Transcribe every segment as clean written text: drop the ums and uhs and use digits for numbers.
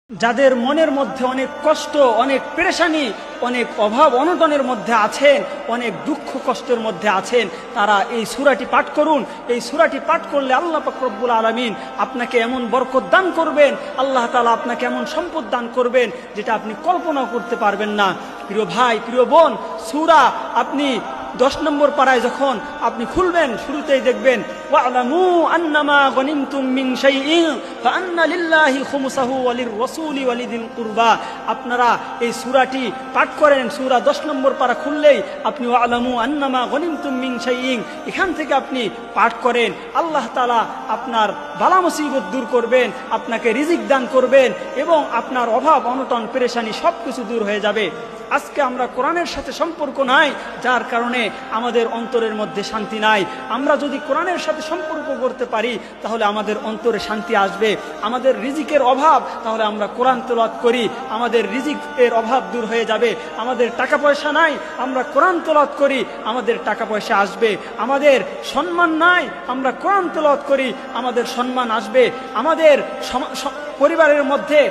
যাদের মনের মধ্যে অনেক কষ্ট, অনেক পেরেশানি, অনেক অভাব অনটনের মধ্যে আছেন, অনেক দুঃখ কষ্টের মধ্যে আছেন, তারা এই সূরাটি পাঠ করুন। এই সূরাটি পাঠ করলে আল্লাহ পাক রব্বুল আলামিন আপনাকে এমন বরকত দান করবেন, আল্লাহ তাআলা আপনাকে এমন সম্পদ দান করবেন যেটা আপনি কল্পনাও করতে পারবেন না। প্রিয় ভাই, প্রিয় বোন, সূরা আপনি 10 নম্বর পারায় যখন আপনি খুলবেন, শুরুতেই দেখবেন ওয়ালামু আন্নামা গনিমতুম মিন শাইইন ফাআন্না লিল্লাহি খুমুসাহু ওয়া লিররাসূলি ওয়া লিযিল কুরবা। আপনারা এই সূরাটি পাঠ করেন। সূরা 10 নম্বর পারা খুললেই আপনি ওয়ালামু আন্নামা গনিমতুম মিন শাইইন এখান থেকে আপনি পাঠ করেন। আল্লাহ তাআলা আপনার বালা মুসিবত দূর করবেন, আপনাকে রিজিক দান করবেন এবং আপনার অভাব অনটন পেরেশানি সবকিছু দূর হয়ে যাবে। আজকে আমরা কোরআনের সাথে সম্পর্ক নাই, যার কারণে আমাদের অন্তরের মধ্যে শান্তি নাই। আমরা যদি কোরআনের সাথে সম্পর্ক করতে পারি তাহলে আমাদের অন্তরে শান্তি আসবে। আমাদের রিজিকের অভাব, তাহলে আমরা কোরআন তেলাওয়াত করি, আমাদের রিজিকের অভাব দূর হয়ে যাবে। আমাদের টাকা পয়সা নাই, আমরা কোরআন তেলাওয়াত করি, আমাদের টাকা পয়সা আসবে। আমাদের সম্মান নাই, আমরা কোরআন তেলাওয়াত করি, আমাদের সম্মান আসবে। আমাদের পরিবারের মধ্যে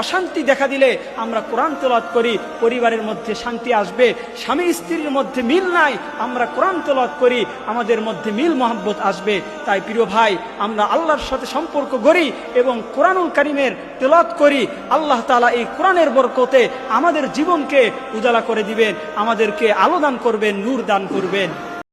অশান্তি দেখা দিলে আমরা কোরআন তেলাওয়াত করি, পরিবারের মধ্যে শান্তি আসবে। স্বামী স্ত্রীর মধ্যে মিল নাই, আমরা কোরআন তেলাওয়াত করি, আমাদের মধ্যে মিল মহব্বত আসবে। তাই প্রিয় ভাই, আমরা আল্লাহর সাথে সম্পর্ক গড়ি এবং কোরআনুল কারীমের তেলাওয়াত করি। আল্লাহ তাআলা এই কোরআনের বরকতে আমাদের জীবনকে উজালা করে দিবেন, আমাদেরকে আলো দান করবেন, নূর দান করবেন।